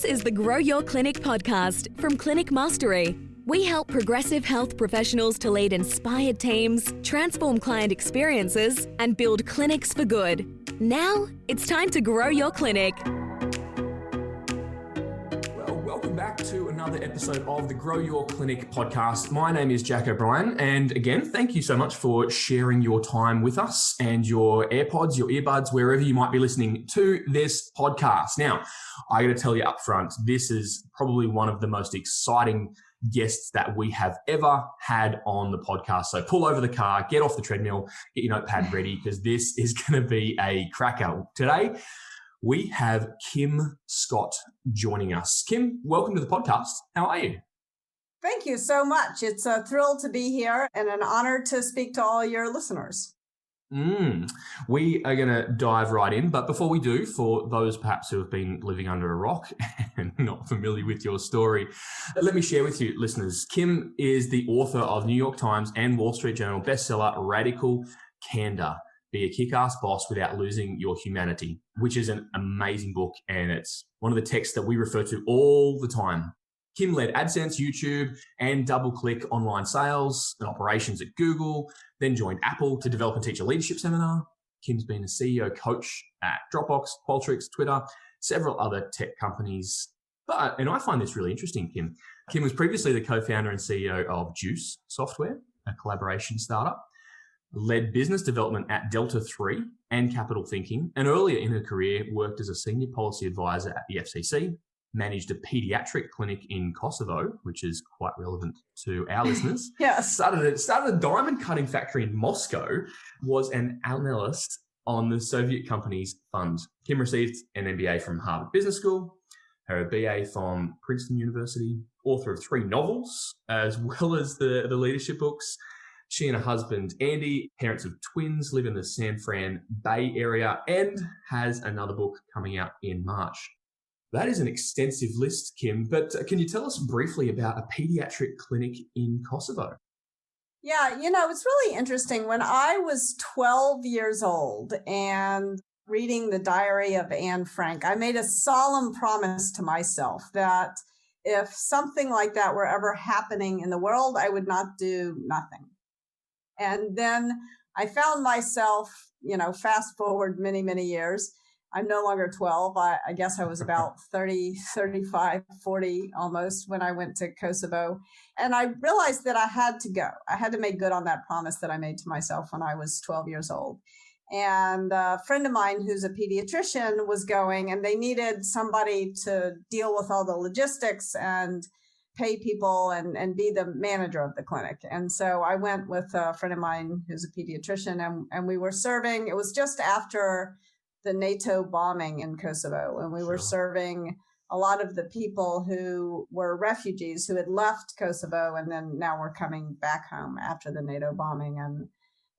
This is the Grow Your Clinic podcast from Clinic Mastery. We help progressive health professionals to lead inspired teams, transform client experiences, and build clinics for good. Now, it's time to grow your clinic. Well, welcome back to another episode of the Grow Your Clinic podcast. My name is Jack O'Brien, and again, thank you so much for sharing your time with us and your AirPods, your earbuds, wherever you might be listening to this podcast. Now, I got to tell you up front, this is probably one of the most exciting guests that we have ever had on the podcast. So pull over the car, get off the treadmill, get your notepad ready, because this is going to be a cracker. Today, we have Kim Scott joining us. Kim, welcome to the podcast. How are you? Thank you so much. It's a thrill to be here and an honor to speak to all your listeners. We are going to dive right in. But before we do, for those perhaps who have been living under a rock and not familiar with your story, let me share with you, listeners. Kim is the author of New York Times and Wall Street Journal bestseller, Radical Candor. Be a kick-ass boss without losing your humanity, which is an amazing book. And it's one of the texts that we refer to all the time. Kim led AdSense, YouTube, and DoubleClick online sales and operations at Google, then joined Apple to develop and teach a leadership seminar. Kim's been a CEO coach at Dropbox, Qualtrics, Twitter, several other tech companies. And I find this really interesting, Kim. Kim was previously the co-founder and CEO of Juice Software, a collaboration startup, led business development at Delta 3 and Capital Thinking, and earlier in her career worked as a senior policy advisor at the FCC, managed a pediatric clinic in Kosovo, which is quite relevant to our listeners. Yes. Started a diamond cutting factory in Moscow, was an analyst on the Soviet company's fund. Kim received an MBA from Harvard Business School, her BA from Princeton University, author of 3 novels, as well as the leadership books. She and her husband, Andy, parents of twins, live in the San Fran Bay Area and has another book coming out in March. That is an extensive list, Kim, but can you tell us briefly about a pediatric clinic in Kosovo? Yeah, it's really interesting. When I was 12 years old and reading the diary of Anne Frank, I made a solemn promise to myself that if something like that were ever happening in the world, I would not do nothing. And then I found myself, fast forward many, many years. I'm no longer 12. I guess I was about 30, 35, 40 almost when I went to Kosovo. And I realized that I had to go. I had to make good on that promise that I made to myself when I was 12 years old. And a friend of mine who's a pediatrician was going, and they needed somebody to deal with all the logistics and pay people and be the manager of the clinic. And so I went with a friend of mine who's a pediatrician, and we were serving. It was just after the NATO bombing in Kosovo, and we were serving a lot of the people who were refugees who had left Kosovo and then now were coming back home after the NATO bombing. And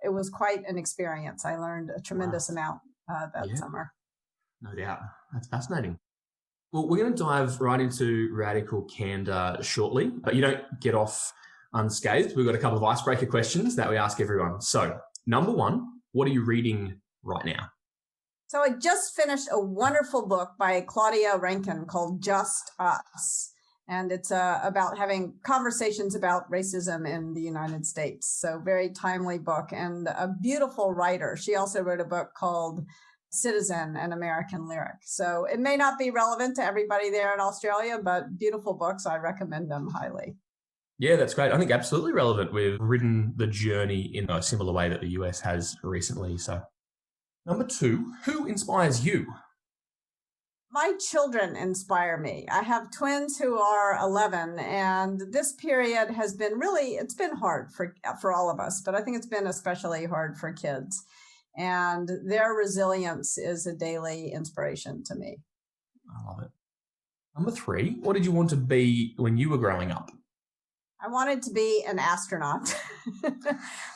it was quite an experience. I learned a tremendous amount that summer. No doubt. That's fascinating. Well, we're going to dive right into Radical Candor shortly, but you don't get off unscathed. We've got a couple of icebreaker questions that we ask everyone. So, number 1, what are you reading right now? So I just finished a wonderful book by Claudia Rankine called Just Us. And it's about having conversations about racism in the United States. So very timely book and a beautiful writer. She also wrote a book called Citizen, an American Lyric. So it may not be relevant to everybody there in Australia, but beautiful books. I recommend them highly. Yeah, that's great. I think absolutely relevant. We've ridden the journey in a similar way that the US has recently. So number 2, who inspires you? My children inspire me. I have twins who are 11, and this period has been it's been hard for all of us, but I think it's been especially hard for kids. And their resilience is a daily inspiration to me. I love it. Number 3, what did you want to be when you were growing up? I wanted to be an astronaut.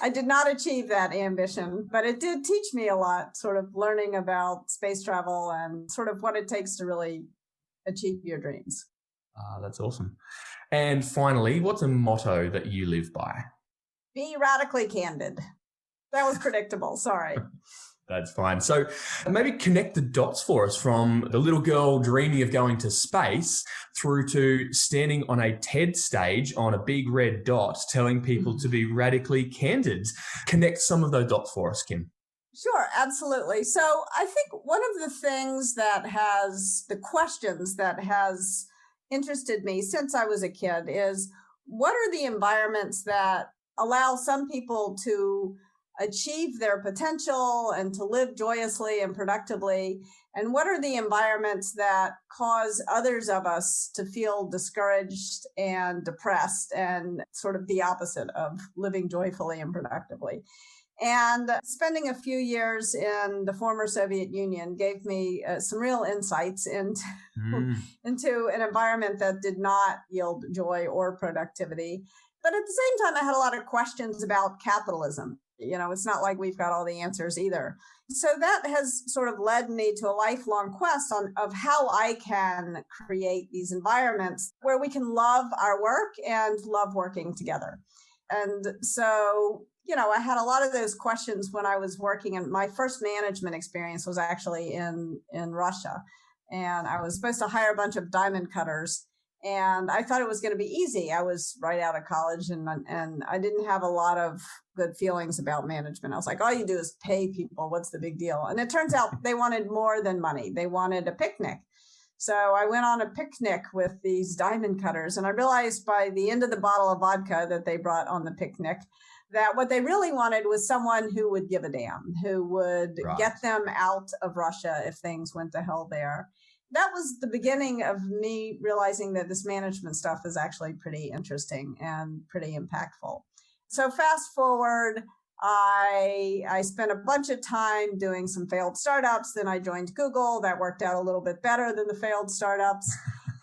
I did not achieve that ambition, but it did teach me a lot, sort of learning about space travel and sort of what it takes to really achieve your dreams. That's awesome. And finally, what's a motto that you live by? Be radically candid. That was predictable. Sorry. That's fine. So maybe connect the dots for us from the little girl dreaming of going to space through to standing on a TED stage on a big red dot, telling people to be radically candid. Connect some of those dots for us, Kim. Sure, absolutely. So I think one of the things the questions that has interested me since I was a kid is, what are the environments that allow some people to achieve their potential and to live joyously and productively? And what are the environments that cause others of us to feel discouraged and depressed and sort of the opposite of living joyfully and productively? And spending a few years in the former Soviet Union gave me some real insights into an environment that did not yield joy or productivity. But at the same time, I had a lot of questions about capitalism. It's not like we've got all the answers either. So that has sort of led me to a lifelong quest of how I can create these environments where we can love our work and love working together. And so, I had a lot of those questions when I was working, and my first management experience was actually in Russia. And I was supposed to hire a bunch of diamond cutters, and I thought it was going to be easy. I was right out of college, and I didn't have a lot of good feelings about management. I was like, all you do is pay people. What's the big deal? And it turns out they wanted more than money. They wanted a picnic. So I went on a picnic with these diamond cutters, and I realized by the end of the bottle of vodka that they brought on the picnic that what they really wanted was someone who would give a damn, who would get them out of Russia if things went to hell there. That was the beginning of me realizing that this management stuff is actually pretty interesting and pretty impactful. So fast forward, I spent a bunch of time doing some failed startups. Then I joined Google. That worked out a little bit better than the failed startups.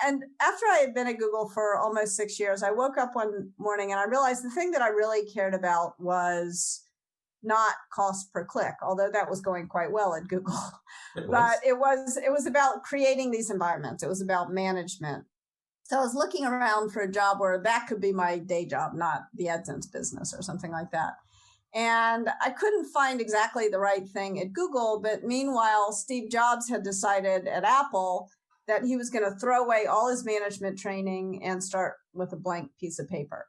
And after I had been at Google for almost 6 years, I woke up one morning and I realized the thing that I really cared about was not cost per click, although that was going quite well at Google. But it was about creating these environments. It was about management. So I was looking around for a job where that could be my day job, not the AdSense business or something like that. And I couldn't find exactly the right thing at Google. But meanwhile, Steve Jobs had decided at Apple that he was going to throw away all his management training and start with a blank piece of paper.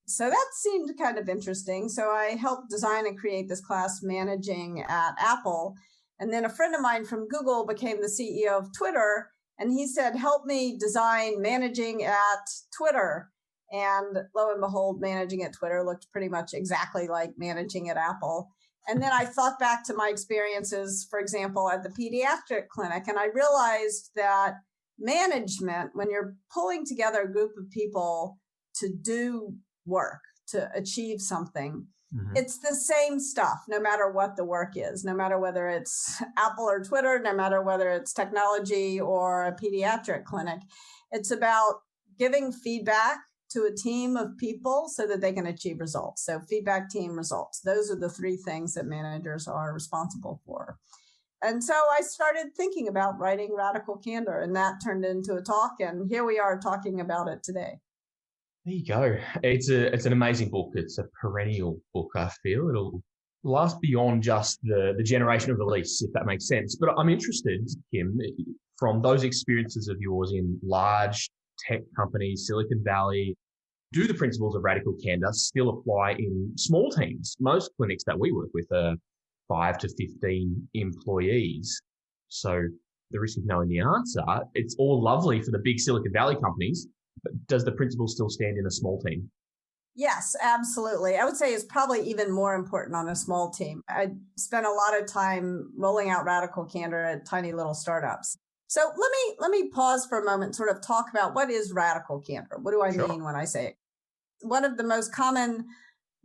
So that seemed kind of interesting. So I helped design and create this class, Managing at Apple. And then a friend of mine from Google became the CEO of Twitter. And he said, help me design Managing at Twitter. And lo and behold, Managing at Twitter looked pretty much exactly like Managing at Apple. And then I thought back to my experiences, for example, at the Pediatric clinic, and I realized that management, when you're pulling together a group of people to do work, to achieve something, it's the same stuff, no matter what the work is, no matter whether it's Apple or Twitter, no matter whether it's technology or a pediatric clinic. It's about giving feedback to a team of people so that they can achieve results. So feedback, team, results. Those are the three things that managers are responsible for. And so I started thinking about writing Radical Candor, and that turned into a talk. And here we are talking about it today. There you go. It's an amazing book. It's a perennial book, I feel. It'll last beyond just the generation of release, if that makes sense. But I'm interested, Kim, from those experiences of yours in large tech companies, Silicon Valley, do the principles of radical candor still apply in small teams? Most clinics that we work with are 5 to 15 employees. So the risk of knowing the answer, it's all lovely for the big Silicon Valley companies, but does the principle still stand in a small team? Yes, absolutely. I would say it's probably even more important on a small team. I spent a lot of time rolling out Radical Candor at tiny little startups. So let me pause for a moment and sort of talk about what is Radical Candor. What do I mean when I say it? One of the most common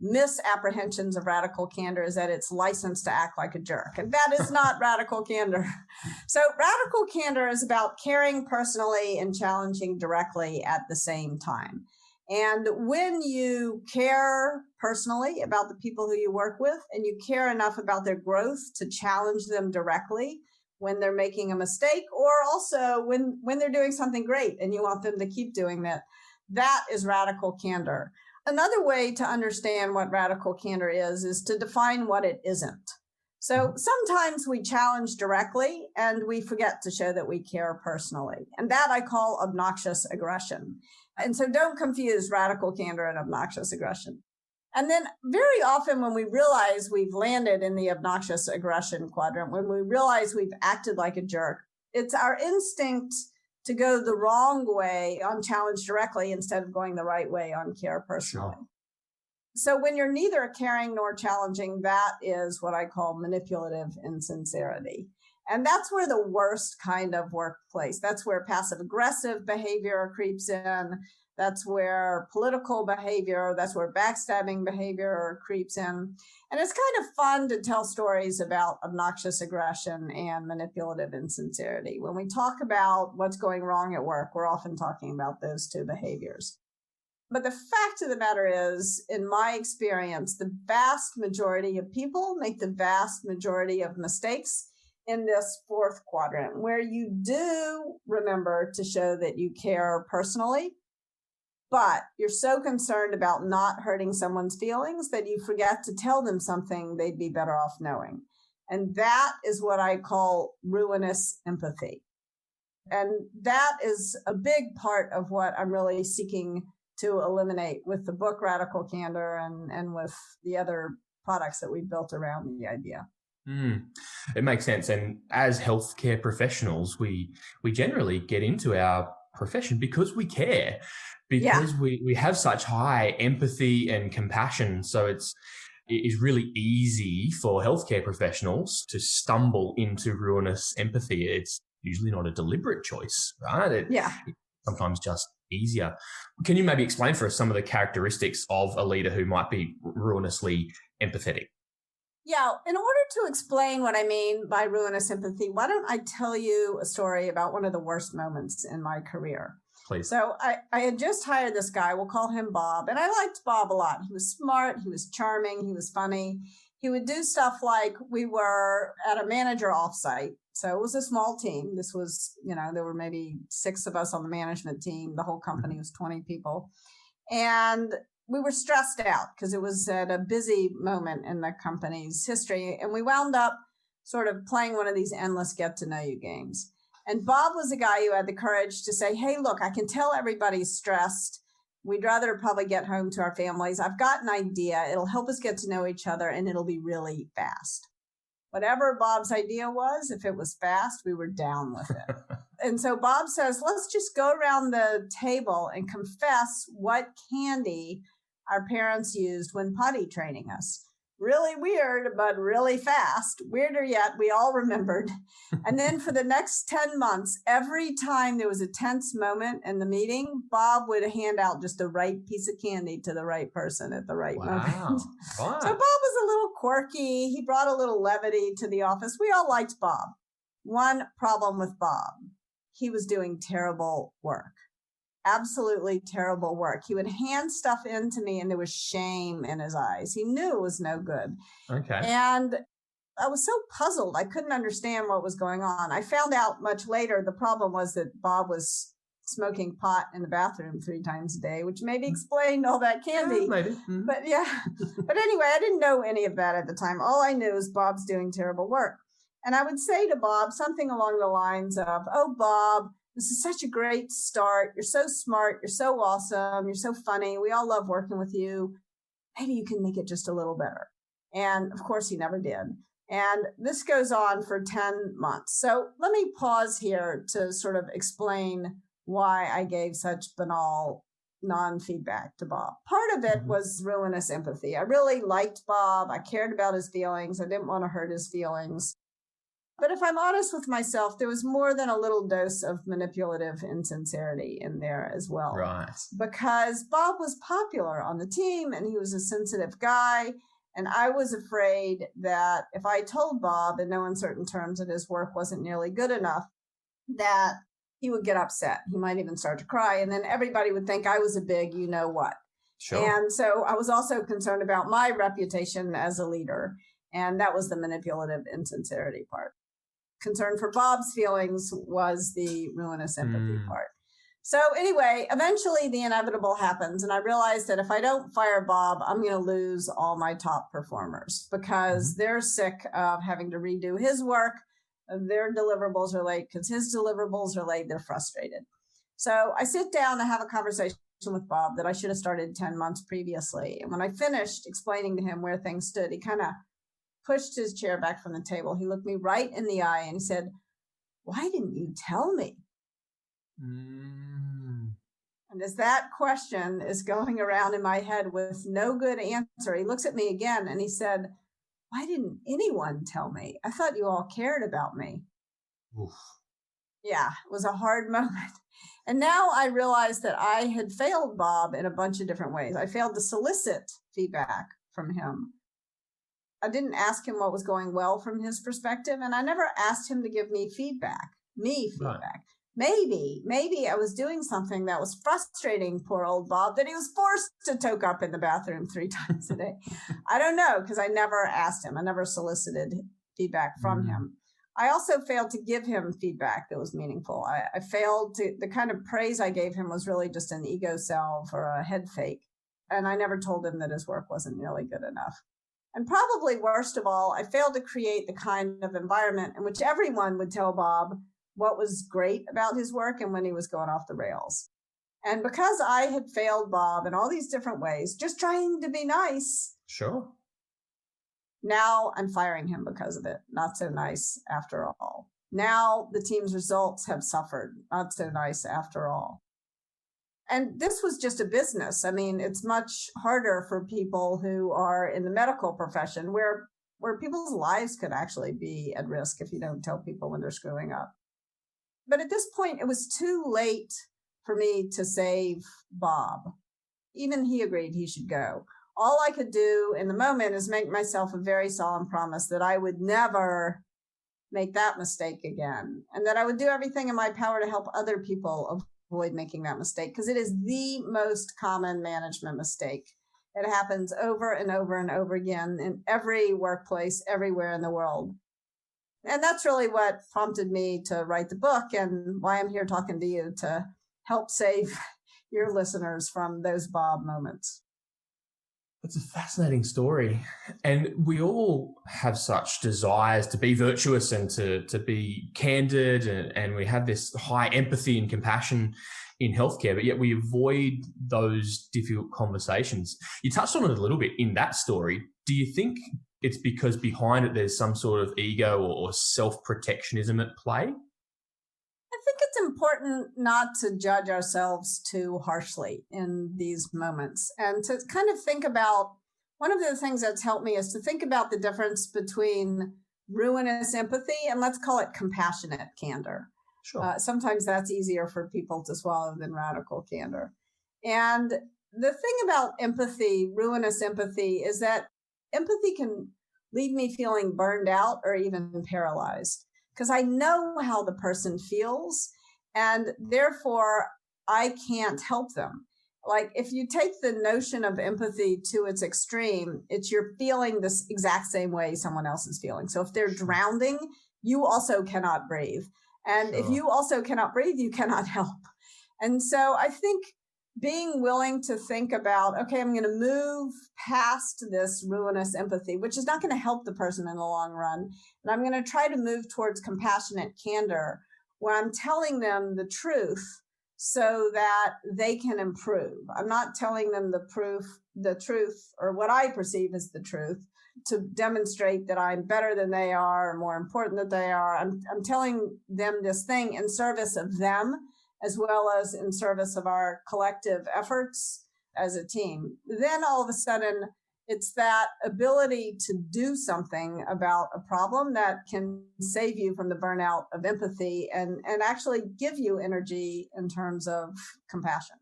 misapprehensions of Radical Candor is that it's licensed to act like a jerk. And that is not Radical Candor. So Radical Candor is about caring personally and challenging directly at the same time. And when you care personally about the people who you work with, and you care enough about their growth to challenge them directly when they're making a mistake, or also when they're doing something great and you want them to keep doing that, that is Radical Candor. Another way to understand what Radical Candor is to define what it isn't. So sometimes we challenge directly and we forget to show that we care personally. And that I call obnoxious aggression. And so don't confuse radical candor and obnoxious aggression. And then very often when we realize we've landed in the obnoxious aggression quadrant, when we realize we've acted like a jerk, it's our instinct to go the wrong way on challenge directly instead of going the right way on care personally. Sure. So when you're neither caring nor challenging, that is what I call manipulative insincerity. And that's where the worst kind of workplace, that's where passive aggressive behavior creeps in. That's where political behavior, that's where backstabbing behavior creeps in. And it's kind of fun to tell stories about obnoxious aggression and manipulative insincerity. When we talk about what's going wrong at work, we're often talking about those two behaviors. But the fact of the matter is, in my experience, the vast majority of people make the vast majority of mistakes in this fourth quadrant, where you do remember to show that you care personally, but you're so concerned about not hurting someone's feelings that you forget to tell them something they'd be better off knowing. And that is what I call ruinous empathy. And that is a big part of what I'm really seeking to eliminate with the book Radical Candor and with the other products that we've built around the idea. It makes sense. And as healthcare professionals, we generally get into our profession because we care, because we have such high empathy and compassion. So it is really easy for healthcare professionals to stumble into ruinous empathy. It's usually not a deliberate choice, right? It's sometimes just easier. Can you maybe explain for us some of the characteristics of a leader who might be ruinously empathetic? Yeah, in order to explain what I mean by ruinous empathy, why don't I tell you a story about one of the worst moments in my career? Please. So I had just hired this guy, we'll call him Bob, and I liked Bob a lot. He was smart, he was charming, he was funny. He would do stuff like we were at a manager offsite. So it was a small team. This was, there were maybe 6 of us on the management team. The whole company was 20 people. And we were stressed out because it was at a busy moment in the company's history. And we wound up sort of playing one of these endless get-to-know-you games. And Bob was a guy who had the courage to say, hey, look, I can tell everybody's stressed. We'd rather probably get home to our families. I've got an idea. It'll help us get to know each other, and it'll be really fast. Whatever Bob's idea was, if it was fast, we were down with it. And so Bob says, let's just go around the table and confess what candy our parents used when potty training us. Really weird, but really fast. Weirder yet, we all remembered. And then for the next 10 months, every time there was a tense moment in the meeting, Bob would hand out just the right piece of candy to the right person at the right moment. Wow. So Bob was a little quirky. He brought a little levity to the office. We all liked Bob. One problem with Bob, he was doing terrible work. Absolutely terrible work. He would hand stuff in to me and there was shame in his eyes. He knew it was no good. Okay. And I was so puzzled. I couldn't understand what was going on. I found out much later the problem was that Bob was smoking pot in the bathroom 3 times a day, which maybe explained all that candy. Yeah, maybe. Mm-hmm. But but anyway, I didn't know any of that at the time. All I knew is Bob's doing terrible work. And I would say to Bob something along the lines of, oh, Bob, this is such a great start. You're so smart. You're so awesome. You're so funny. We all love working with you. Maybe you can make it just a little better. And of course, he never did. And this goes on for 10 months. So let me pause here to sort of explain why I gave such banal non-feedback to Bob. Part of it was ruinous empathy. I really liked Bob. I cared about his feelings. I didn't want to hurt his feelings. But if I'm honest with myself, there was more than a little dose of manipulative insincerity in there as well. Right. Because Bob was popular on the team and he was a sensitive guy. And I was afraid that if I told Bob in no uncertain terms that his work wasn't nearly good enough, that he would get upset. He might even start to cry. And then everybody would think I was a big you-know-what. Sure. And so I was also concerned about my reputation as a leader. And that was the manipulative insincerity part. Concern for Bob's feelings was the ruinous empathy part. So anyway, eventually the inevitable happens. And I realized that if I don't fire Bob, I'm going to lose all my top performers because they're sick of having to redo his work. Their deliverables are late because his deliverables are late. They're frustrated. So I sit down and have a conversation with Bob that I should have started 10 months previously. And when I finished explaining to him where things stood, he kind of pushed his chair back from the table. He looked me right in the eye and he said, "Why didn't you tell me?" And as that question is going around in my head with no good answer, he looks at me again and he said, "Why didn't anyone tell me? I thought you all cared about me." Oof. Yeah, it was a hard moment. And now I realized that I had failed Bob in a bunch of different ways. I failed to solicit feedback from him. I didn't ask him what was going well from his perspective, and I never asked him to give me feedback. Right. Maybe I was doing something that was frustrating poor old Bob that he was forced to toke up in the bathroom 3 times a day. I don't know, because I never asked him. I never solicited feedback from him. I also failed to give him feedback that was meaningful. I failed to, the kind of praise I gave him was really just an ego salve or a head fake. And I never told him that his work wasn't nearly good enough. And probably worst of all, I failed to create the kind of environment in which everyone would tell Bob what was great about his work and when he was going off the rails. And because I had failed Bob in all these different ways, just trying to be nice. Sure. Now I'm firing him because of it. Not so nice after all. Now the team's results have suffered. Not so nice after all. And this was just a business. I mean, it's much harder for people who are in the medical profession where people's lives could actually be at risk if you don't tell people when they're screwing up. But at this point, it was too late for me to save Bob. Even he agreed he should go. All I could do in the moment is make myself a very solemn promise that I would never make that mistake again, and that I would do everything in my power to help other people avoid making that mistake, because it is the most common management mistake. It happens over and over and over again in every workplace, everywhere in the world. And that's really what prompted me to write the book and why I'm here talking to you, to help save your listeners from those Bob moments. It's a fascinating story. And we all have such desires to be virtuous and to be candid. And we have this high empathy and compassion in healthcare, but yet we avoid those difficult conversations. You touched on it a little bit in that story. Do you think it's because behind it there's some sort of ego or self-protectionism at play? I think it's important not to judge ourselves too harshly in these moments, and to kind of think about, one of the things that's helped me is to think about the difference between ruinous empathy and let's call it compassionate candor. Sure. Sometimes that's easier for people to swallow than radical candor. And the thing about empathy, ruinous empathy, is that empathy can leave me feeling burned out or even paralyzed, because I know how the person feels, and therefore I can't help them. Like, if you take the notion of empathy to its extreme, it's you're feeling this exact same way someone else is feeling. So if they're drowning, you also cannot breathe. And if you also cannot breathe, you cannot help. And so I think being willing to think about, okay, I'm going to move past this ruinous empathy, which is not going to help the person in the long run. And I'm going to try to move towards compassionate candor, where I'm telling them the truth so that they can improve. I'm not telling them the truth, or what I perceive as the truth, to demonstrate that I'm better than they are, or more important than they are. I'm telling them this thing in service of them, as well as in service of our collective efforts as a team. Then all of a sudden, it's that ability to do something about a problem that can save you from the burnout of empathy and actually give you energy in terms of compassion.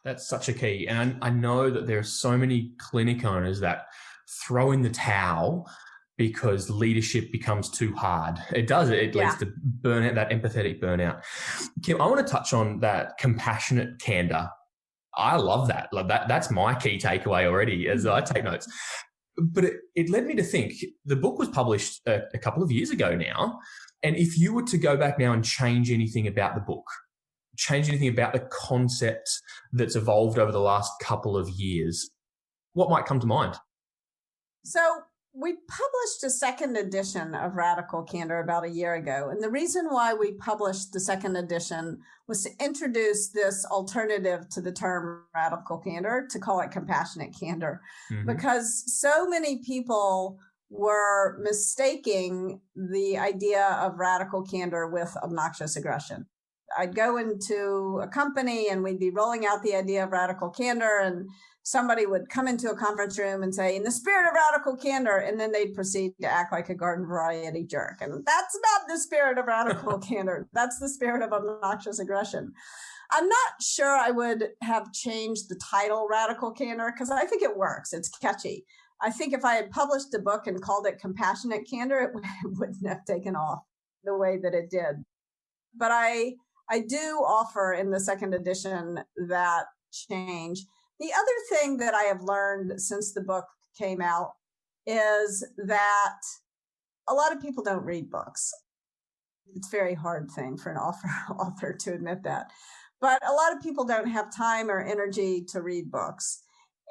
That's such a key. And I know that there are so many clinic owners that throw in the towel because leadership becomes too hard. It does. It leads to burnout, that empathetic burnout. Kim, I want to touch on that compassionate candor. I love that. That's my key takeaway already as I take notes. But it led me to think, the book was published a couple of years ago now. And if you were to go back now and change anything about the book, change anything about the concept that's evolved over the last couple of years, what might come to mind? So we published a second edition of Radical Candor about a year ago. And the reason why we published the second edition was to introduce this alternative to the term radical candor, to call it compassionate candor, because so many people were mistaking the idea of radical candor with obnoxious aggression. I'd go into a company and we'd be rolling out the idea of radical candor, and somebody would come into a conference room and say, in the spirit of radical candor, and then they'd proceed to act like a garden variety jerk. And that's not the spirit of radical candor. That's the spirit of obnoxious aggression. I'm not sure I would have changed the title Radical Candor because I think it works. It's catchy. I think if I had published a book and called it Compassionate Candor, it wouldn't have taken off the way that it did. But I do offer in the second edition that change. The other thing that I have learned since the book came out is that a lot of people don't read books. It's a very hard thing for an author to admit that. But a lot of people don't have time or energy to read books.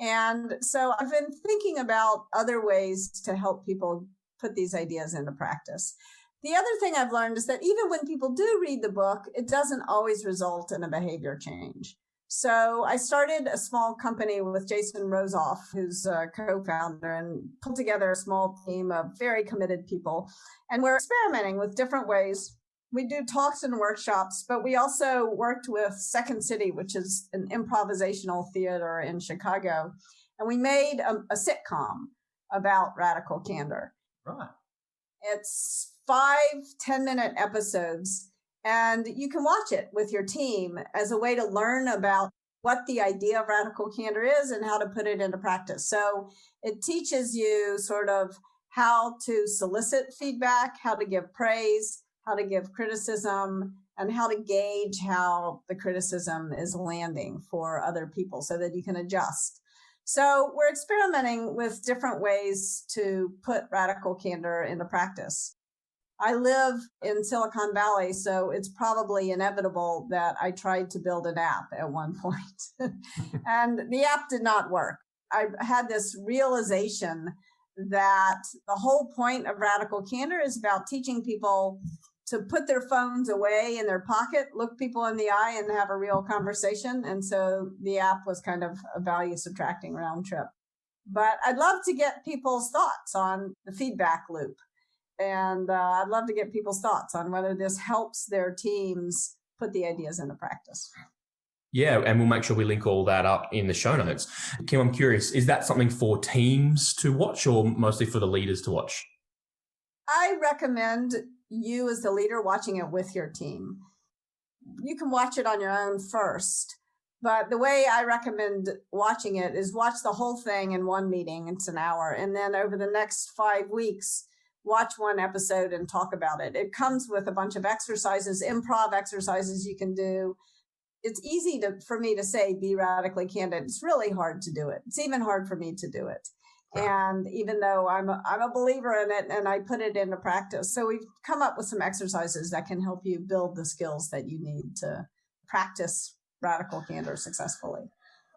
And so I've been thinking about other ways to help people put these ideas into practice. The other thing I've learned is that even when people do read the book, it doesn't always result in a behavior change. So I started a small company with Jason Rosoff, who's a co-founder, and put together a small team of very committed people. And we're experimenting with different ways. We do talks and workshops, but we also worked with Second City, which is an improvisational theater in Chicago. And we made a sitcom about radical candor. Right. It's 5 10-minute episodes. And you can watch it with your team as a way to learn about what the idea of radical candor is and how to put it into practice. So it teaches you sort of how to solicit feedback, how to give praise, how to give criticism, and how to gauge how the criticism is landing for other people so that you can adjust. So we're experimenting with different ways to put radical candor into practice. I live in Silicon Valley, so it's probably inevitable that I tried to build an app at one point. And the app did not work. I had this realization that the whole point of Radical Candor is about teaching people to put their phones away in their pocket, look people in the eye, and have a real conversation. And so the app was kind of a value subtracting round trip. But I'd love to get people's thoughts on the feedback loop. And I'd love to get people's thoughts on whether this helps their teams put the ideas into practice. Yeah, and we'll make sure we link all that up in the show notes. Kim, I'm curious, is that something for teams to watch or mostly for the leaders to watch? I recommend you as the leader watching it with your team. You can watch it on your own first, but the way I recommend watching it is watch the whole thing in one meeting. It's an hour. And then over the next 5 weeks, watch one episode and talk about it. It comes with a bunch of exercises, improv exercises you can do. It's easy for me to say, be radically candid. It's really hard to do it. It's even hard for me to do it. And even though I'm a believer in it and I put it into practice. So we've come up with some exercises that can help you build the skills that you need to practice radical candor successfully.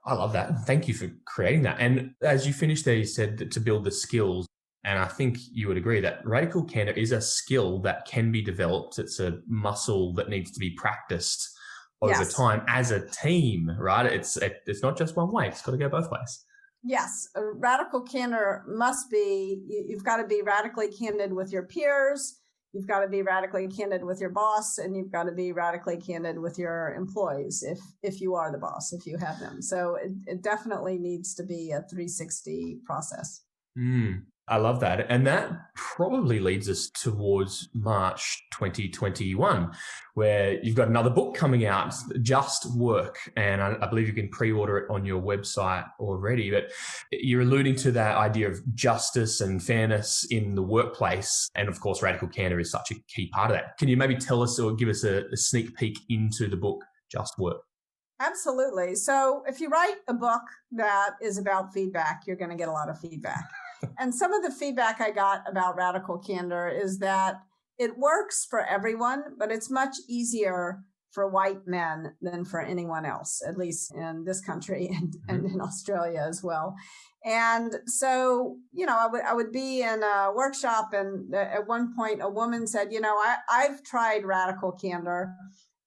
I love that. Thank you for creating that. And as you finished there, you said that to build the skills. And I think you would agree that radical candor is a skill that can be developed. It's a muscle that needs to be practiced over time as a team, right? It's not just one way. It's got to go both ways. Yes. Radical candor must be, you've got to be radically candid with your peers. You've got to be radically candid with your boss, and you've got to be radically candid with your employees if you are the boss, if you have them. So it definitely needs to be a 360 process. I love that. And that probably leads us towards March 2021, where you've got another book coming out, Just Work. And I believe you can pre-order it on your website already. But you're alluding to that idea of justice and fairness in the workplace. And of course, radical candor is such a key part of that. Can you maybe tell us or give us a sneak peek into the book, Just Work? Absolutely. So if you write a book that is about feedback, you're going to get a lot of feedback. And some of the feedback I got about radical candor is that it works for everyone, but it's much easier for white men than for anyone else, at least in this country and in Australia as well. And so, I would be in a workshop, and at one point a woman said, I've tried Radical Candor,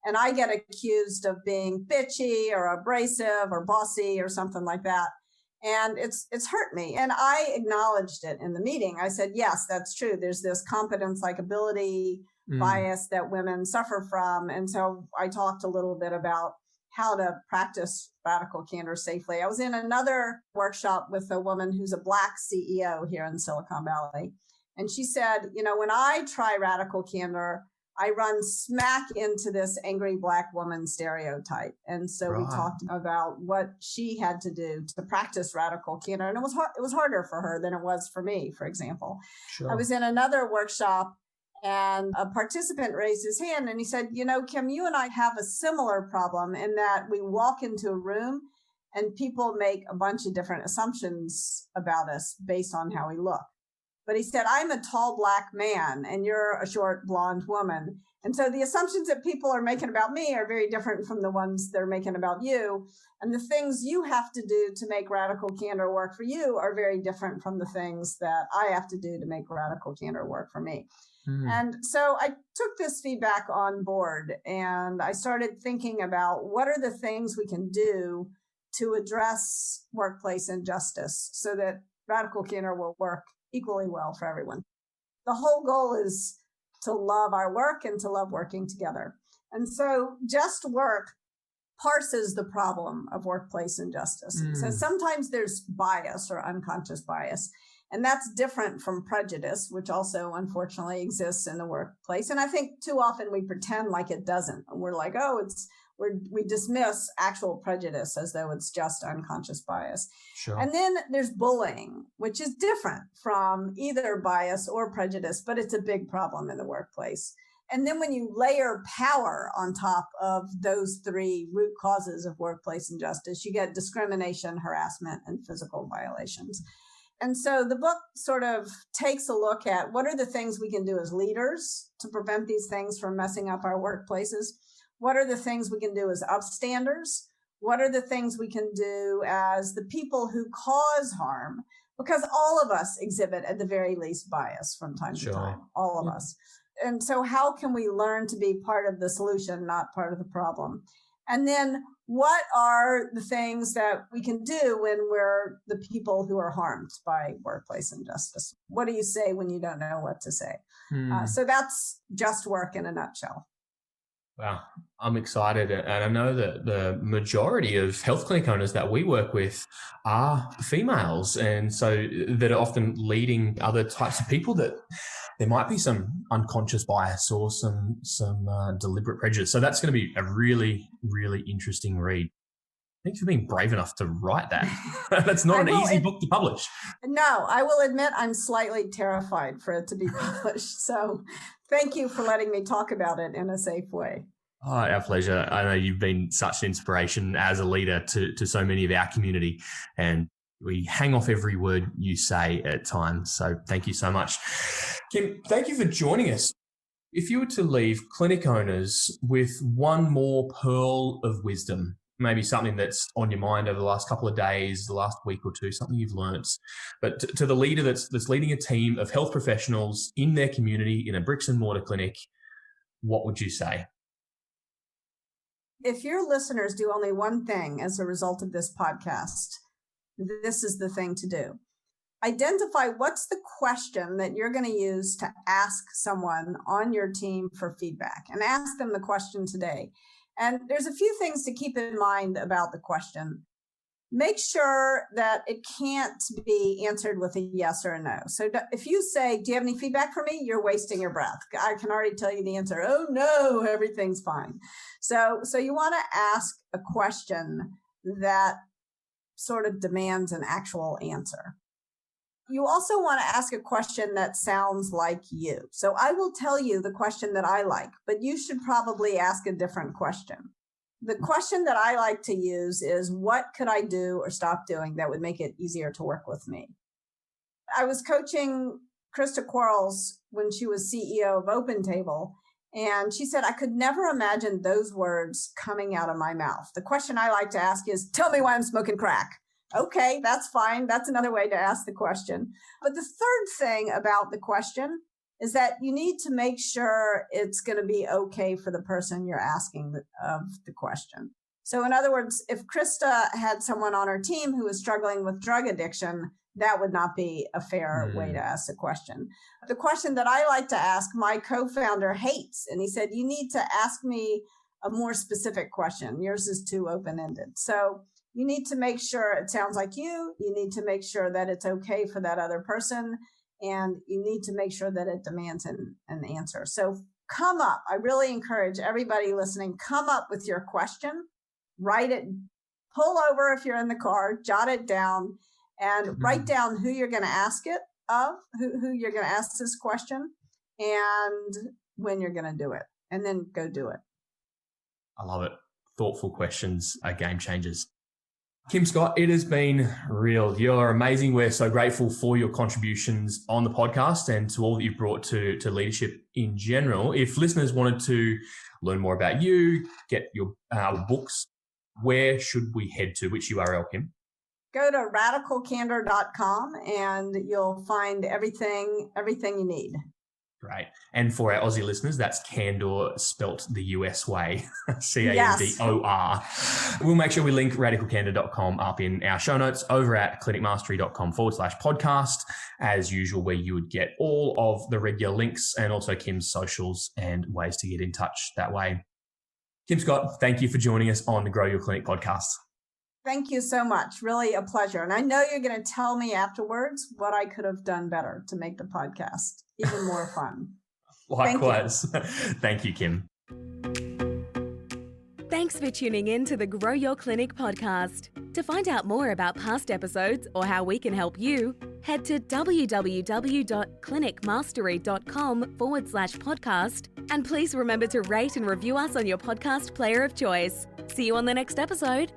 and I get accused of being bitchy or abrasive or bossy or something like that. And it's hurt me. And I acknowledged it in the meeting. I said, yes, that's true. There's this competence, likability bias that women suffer from. And so I talked a little bit about how to practice Radical Candor safely. I was in another workshop with a woman who's a Black CEO here in Silicon Valley. And she said, when I try Radical Candor, I run smack into this angry Black woman stereotype. And so we talked about what she had to do to practice Radical Candor. And it was harder for her than it was for me, for example. Sure. I was in another workshop, and a participant raised his hand and he said, Kim, you and I have a similar problem in that we walk into a room and people make a bunch of different assumptions about us based on how we look. But he said, I'm a tall Black man and you're a short blonde woman. And so the assumptions that people are making about me are very different from the ones they're making about you. And the things you have to do to make Radical Candor work for you are very different from the things that I have to do to make Radical Candor work for me. And so I took this feedback on board, and I started thinking about what are the things we can do to address workplace injustice so that Radical Candor will work equally well for everyone. The whole goal is to love our work and to love working together. And so Just Work parses the problem of workplace injustice. So sometimes there's bias or unconscious bias, and that's different from prejudice, which also unfortunately exists in the workplace. And I think too often we pretend like it doesn't. And we're like, we dismiss actual prejudice as though it's just unconscious bias. Sure. And then there's bullying, which is different from either bias or prejudice, but it's a big problem in the workplace. And then when you layer power on top of those three root causes of workplace injustice, you get discrimination, harassment, and physical violations. And so the book sort of takes a look at what are the things we can do as leaders to prevent these things from messing up our workplaces. What are the things we can do as upstanders? What are the things we can do as the people who cause harm? Because all of us exhibit at the very least bias from time to time, all of us. And so how can we learn to be part of the solution, not part of the problem? And then what are the things that we can do when we're the people who are harmed by workplace injustice? What do you say when you don't know what to say? So that's Just Work in a nutshell. Wow, I'm excited. And I know that the majority of health clinic owners that we work with are females. And so that are often leading other types of people that there might be some unconscious bias or some deliberate prejudice. So that's going to be a really, really interesting read. Thank you for being brave enough to write that. That's not an easy book to publish. No, I will admit I'm slightly terrified for it to be published. So thank you for letting me talk about it in a safe way. Oh, our pleasure. I know you've been such an inspiration as a leader to so many of our community, and we hang off every word you say at times. So thank you so much. Kim, thank you for joining us. If you were to leave clinic owners with one more pearl of wisdom, maybe something that's on your mind over the last couple of days, the last week or two, something you've learnt, but to the leader that's leading a team of health professionals in their community in a bricks and mortar clinic, what would you say? If your listeners do only one thing as a result of this podcast, this is the thing to do. Identify what's the question that you're going to use to ask someone on your team for feedback, and ask them the question today. And there's a few things to keep in mind about the question. Make sure that it can't be answered with a yes or a no. So if you say, do you have any feedback for me? You're wasting your breath. I can already tell you the answer. Oh, no, everything's fine. So you want to ask a question that sort of demands an actual answer. You also want to ask a question that sounds like you. So I will tell you the question that I like, but you should probably ask a different question. The question that I like to use is, what could I do or stop doing that would make it easier to work with me? I was coaching Krista Quarles when she was CEO of OpenTable, And she said, I could never imagine those words coming out of my mouth. The question I like to ask is, tell me why I'm smoking crack. Okay, that's fine. That's another way to ask the question. But the third thing about the question is that you need to make sure it's going to be okay for the person you're asking of the question. So in other words, if Krista had someone on her team who was struggling with drug addiction, that would not be a fair way to ask the question. The question that I like to ask, my co-founder hates, and he said, you need to ask me a more specific question. Yours is too open-ended. So you need to make sure it sounds like you. You need to make sure that it's okay for that other person. And you need to make sure that it demands an answer. So come up. I really encourage everybody listening, come up with your question, write it, pull over if you're in the car, jot it down, and write down who you're going to ask it of, who you're going to ask this question, and when you're going to do it, and then go do it. I love it. Thoughtful questions are game changers. Kim Scott, it has been real. You're amazing. We're so grateful for your contributions on the podcast and to all that you've brought to leadership in general. If listeners wanted to learn more about you, get your books, where should we head to? Which URL, Kim? Go to radicalcandor.com and you'll find everything you need. Great. And for our Aussie listeners, that's Candor spelt the US way, Candor. We'll make sure we link radicalcandor.com up in our show notes over at clinicmastery.com/podcast, as usual, where you would get all of the regular links and also Kim's socials and ways to get in touch that way. Kim Scott, thank you for joining us on the Grow Your Clinic podcast. Thank you so much. Really a pleasure. And I know you're going to tell me afterwards what I could have done better to make the podcast even more fun. Likewise. Thank you, Kim. Thanks for tuning in to the Grow Your Clinic podcast. To find out more about past episodes or how we can help you, head to www.clinicmastery.com/podcast. And please remember to rate and review us on your podcast player of choice. See you on the next episode.